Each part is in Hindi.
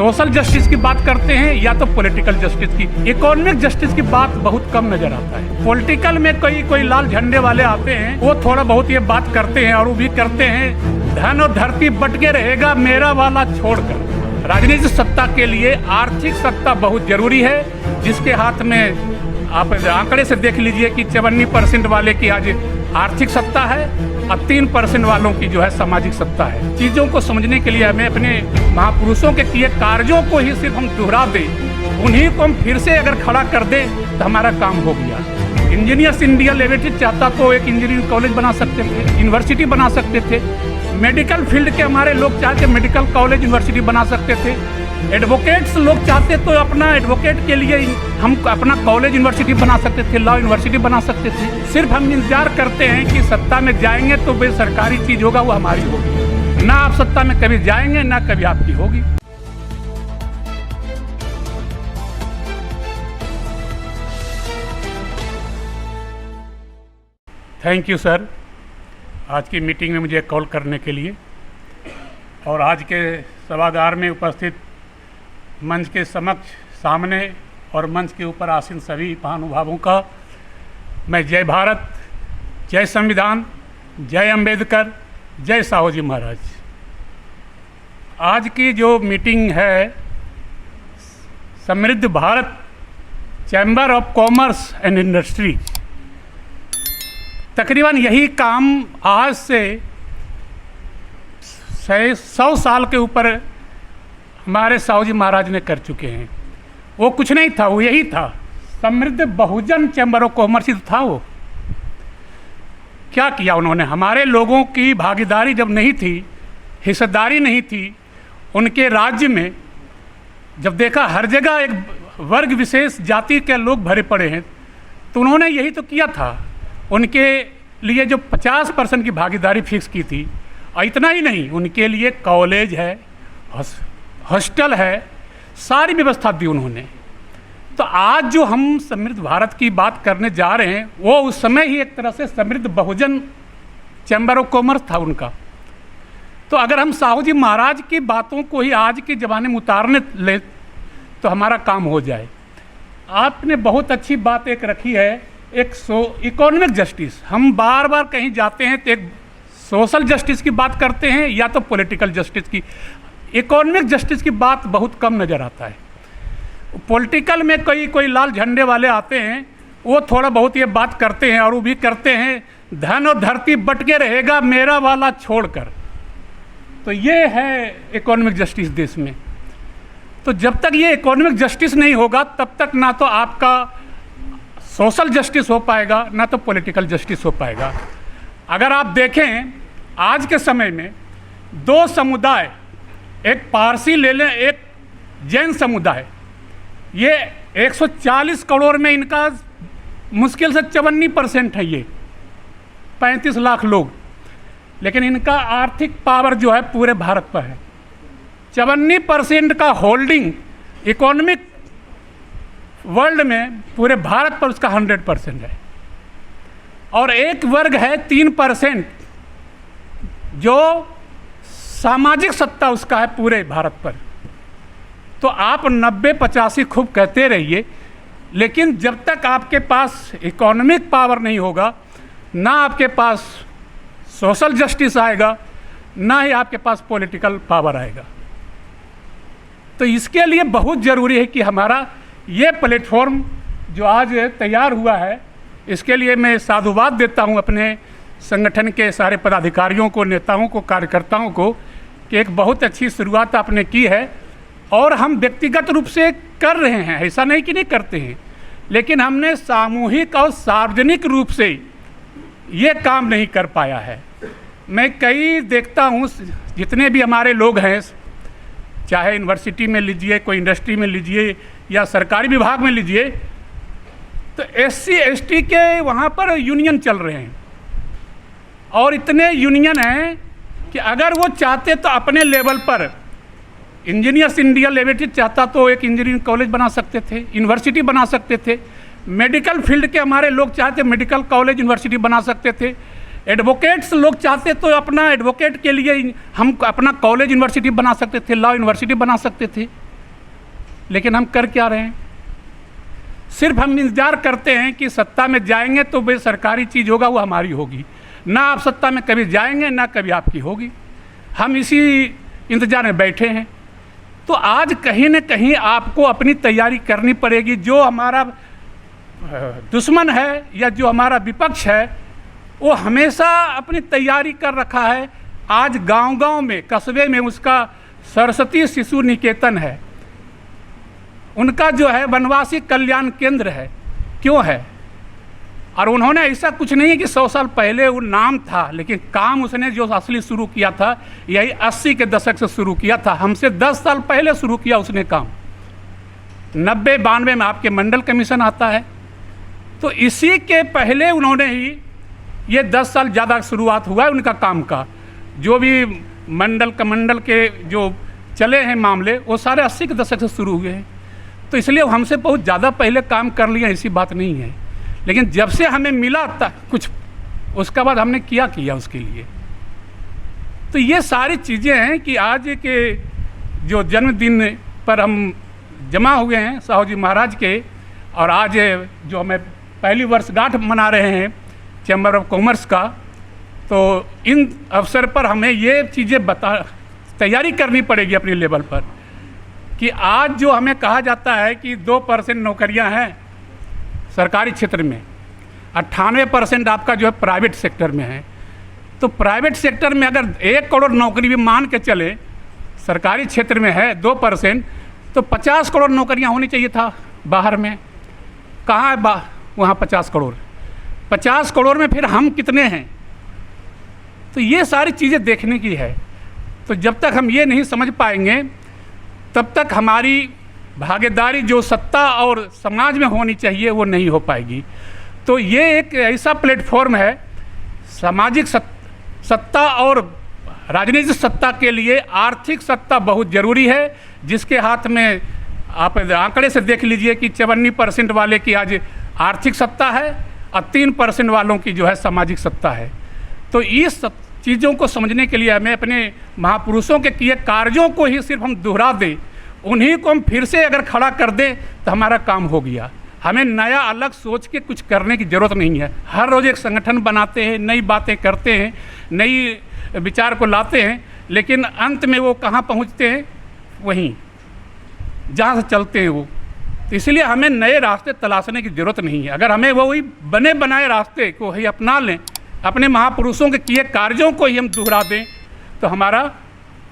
सोशल जस्टिस की बात करते हैं या तो पॉलिटिकल जस्टिस की। इकोनॉमिक जस्टिस की बात बहुत कम नजर आता है। पॉलिटिकल में कोई लाल झंडे वाले आते हैं, वो थोड़ा बहुत ये बात करते हैं और वो भी करते हैं धन और धरती बटके रहेगा मेरा वाला छोड़कर। राजनीतिक सत्ता के लिए आर्थिक सत्ता बहुत जरूरी है, जिसके हाथ में आप आंकड़े से देख लीजिए कि 54% वाले की आज आर्थिक सत्ता है और 3% वालों की जो है सामाजिक सत्ता है। चीज़ों को समझने के लिए हमें अपने महापुरुषों के किए कार्यों को ही सिर्फ हम दोहरा दें, उन्हीं को हम फिर से अगर खड़ा कर दें तो हमारा काम हो गया। इंजीनियर्स इंडिया लिमिटेड चाहता तो एक इंजीनियरिंग कॉलेज बना सकते थे, यूनिवर्सिटी बना सकते थे। मेडिकल फील्ड के हमारे लोग चाहते मेडिकल कॉलेज यूनिवर्सिटी बना सकते थे। एडवोकेट्स लोग चाहते तो अपना एडवोकेट के लिए हम अपना कॉलेज यूनिवर्सिटी बना सकते थे, लॉ यूनिवर्सिटी बना सकते थे। सिर्फ हम इंतजार करते हैं कि सत्ता में जाएंगे तो भाई सरकारी चीज़ होगा वो हमारी होगी। ना आप सत्ता में कभी जाएंगे ना कभी आपकी होगी। थैंक यू सर, आज की मीटिंग में मुझे कॉल करने के लिए और आज के सभागार में उपस्थित मंच के सामने और मंच के ऊपर आसीन सभी महानुभावों का मैं जय भारत, जय संविधान, जय अंबेडकर, जय साहू जी महाराज। आज की जो मीटिंग है समृद्ध Bharat chamber of commerce and industry, तकरीबन यही काम आज से 100 साल के ऊपर हमारे साहू जी महाराज ने कर चुके हैं। वो कुछ नहीं था, वो यही था, समृद्ध बहुजन चैम्बर ऑफ कॉमर्स ही था। वो क्या किया उन्होंने, हमारे लोगों की भागीदारी जब नहीं थी, हिस्सेदारी नहीं थी उनके राज्य में, जब देखा हर जगह एक वर्ग विशेष जाति के लोग भरे पड़े हैं, तो उन्होंने यही तो किया था। उनके लिए जो 50% की भागीदारी फिक्स की थी, और इतना ही नहीं, उनके लिए कॉलेज है, हॉस्टल है, सारी व्यवस्था दी उन्होंने। तो आज जो हम समृद्ध भारत की बात करने जा रहे हैं, वो उस समय ही एक तरह से समृद्ध बहुजन चैम्बर ऑफ कॉमर्स था उनका। तो अगर हम साहू जी महाराज की बातों को ही आज के ज़माने में उतारने ले तो हमारा काम हो जाए। आपने बहुत अच्छी बात एक रखी है, एक इकोनॉमिक जस्टिस। हम बार बार कहीं जाते हैं तो एक सोशल जस्टिस की बात करते हैं या तो पॉलिटिकल जस्टिस की। इकोनॉमिक जस्टिस की बात बहुत कम नज़र आता है। पॉलिटिकल में कोई लाल झंडे वाले आते हैं, वो थोड़ा बहुत ये बात करते हैं और वो भी करते हैं धन और धरती बटके रहेगा मेरा वाला छोड़कर। तो ये है इकोनॉमिक जस्टिस देश में। तो जब तक ये इकोनॉमिक जस्टिस नहीं होगा तब तक ना तो आपका सोशल जस्टिस हो पाएगा ना तो पॉलिटिकल जस्टिस हो पाएगा। अगर आप देखें आज के समय में दो समुदाय, एक पारसी ले लें, एक जैन समुदाय, ये 140 करोड़ में इनका मुश्किल से 54% है, ये 35 लाख लोग, लेकिन इनका आर्थिक पावर जो है पूरे भारत पर है। 54% का होल्डिंग इकोनॉमिक वर्ल्ड में पूरे भारत पर उसका 100% है। और एक वर्ग है 3% जो सामाजिक सत्ता उसका है पूरे भारत पर। तो आप 90-85 खूब कहते रहिए, लेकिन जब तक आपके पास इकोनॉमिक पावर नहीं होगा, ना आपके पास सोशल जस्टिस आएगा, ना ही आपके पास पॉलिटिकल पावर आएगा। तो इसके लिए बहुत ज़रूरी है कि हमारा ये प्लेटफॉर्म जो आज तैयार हुआ है, इसके लिए मैं साधुवाद देता हूँ अपने संगठन के सारे पदाधिकारियों को, नेताओं को, कार्यकर्ताओं को, कि एक बहुत अच्छी शुरुआत आपने की है। और हम व्यक्तिगत रूप से कर रहे हैं, ऐसा नहीं कि नहीं करते हैं, लेकिन हमने सामूहिक और सार्वजनिक रूप से ये काम नहीं कर पाया है। मैं कई देखता हूँ, जितने भी हमारे लोग हैं, चाहे यूनिवर्सिटी में लीजिए, कोई इंडस्ट्री में लीजिए या सरकारी विभाग में लीजिए, तो SC ST के वहाँ पर यूनियन चल रहे हैं। और इतने यूनियन हैं कि अगर वो चाहते तो अपने लेवल पर, इंजीनियर्स इंडिया लिमिटेड चाहता तो एक इंजीनियरिंग कॉलेज बना सकते थे, यूनिवर्सिटी बना सकते थे। मेडिकल फील्ड के हमारे लोग चाहते मेडिकल कॉलेज यूनिवर्सिटी बना सकते थे। एडवोकेट्स लोग चाहते तो अपना एडवोकेट के लिए हम अपना कॉलेज यूनिवर्सिटी बना सकते थे, लॉ यूनिवर्सिटी बना सकते थे। लेकिन हम कर क्या रहे हैं? सिर्फ हम इंतज़ार करते हैं कि सत्ता में जाएंगे तो भाई सरकारी चीज़ होगा वो हमारी होगी, ना आप सत्ता में कभी जाएंगे ना कभी आपकी होगी। हम इसी इंतज़ार में बैठे हैं। तो आज कहीं न कहीं आपको अपनी तैयारी करनी पड़ेगी। जो हमारा दुश्मन है या जो हमारा विपक्ष है वो हमेशा अपनी तैयारी कर रखा है। आज गांव-गांव में, कस्बे में उसका सरस्वती शिशु निकेतन है, उनका जो है वनवासी कल्याण केंद्र है। क्यों है? और उन्होंने ऐसा कुछ नहीं है कि 100 साल पहले वो नाम था, लेकिन काम उसने जो असली शुरू किया था यही 80 के दशक से शुरू किया था। हमसे 10 साल पहले शुरू किया उसने काम। 90-92 में आपके मंडल कमीशन आता है, तो इसी के पहले उन्होंने ही ये 10 साल ज़्यादा शुरुआत हुआ है उनका काम का। जो भी मंडल के जो चले हैं मामले वो सारे 80 के दशक से शुरू हुए हैं। तो इसलिए हमसे बहुत ज़्यादा पहले काम कर लिया, ऐसी बात नहीं है। लेकिन जब से हमें मिला था कुछ, उसके बाद हमने किया उसके लिए। तो ये सारी चीज़ें हैं कि आज के जो जन्मदिन पर हम जमा हुए हैं साहू जी महाराज के, और आज जो हमें पहली वर्षगांठ मना रहे हैं चैम्बर ऑफ कॉमर्स का, तो इन अवसर पर हमें ये चीज़ें तैयारी करनी पड़ेगी अपनी लेवल पर कि आज जो हमें कहा जाता है कि 2% नौकरियां हैं सरकारी क्षेत्र में, 98% आपका जो है प्राइवेट सेक्टर में है। तो प्राइवेट सेक्टर में अगर 1 करोड़ नौकरी भी मान के चले, सरकारी क्षेत्र में है 2%, तो 50 करोड़ नौकरियां होनी चाहिए था बाहर में। कहाँ है वहाँ 50 करोड़? 50 करोड़ में फिर हम कितने हैं? तो ये सारी चीज़ें देखने की है। तो जब तक हम ये नहीं समझ पाएंगे तब तक हमारी भागीदारी जो सत्ता और समाज में होनी चाहिए वो नहीं हो पाएगी। तो ये एक ऐसा प्लेटफॉर्म है, सामाजिक सत्ता और राजनीतिक सत्ता के लिए आर्थिक सत्ता बहुत ज़रूरी है, जिसके हाथ में आप आंकड़े से देख लीजिए कि 54% वाले की आज आर्थिक सत्ता है और 3% वालों की जो है सामाजिक सत्ता है। तो इस चीज़ों को समझने के लिए हमें अपने महापुरुषों के किए कार्यों को ही सिर्फ हम दोहरा दें, उन्हीं को हम फिर से अगर खड़ा कर दें तो हमारा काम हो गया। हमें नया अलग सोच के कुछ करने की ज़रूरत नहीं है। हर रोज़ एक संगठन बनाते हैं, नई बातें करते हैं, नई विचार को लाते हैं, लेकिन अंत में वो कहाँ पहुँचते हैं? वहीं जहाँ से चलते हैं वो। तो इसलिए हमें नए रास्ते तलाशने की ज़रूरत नहीं है। अगर हमें वही बने बनाए रास्ते को ही अपना लें, अपने महापुरुषों के किए कार्यों को ही हम दोहरा दें, तो हमारा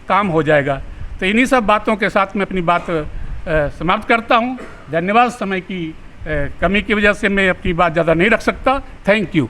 काम हो जाएगा। तो इन्हीं सब बातों के साथ मैं अपनी बात समाप्त करता हूँ। धन्यवाद। समय की कमी की वजह से मैं अपनी बात ज़्यादा नहीं रख सकता। Thank you.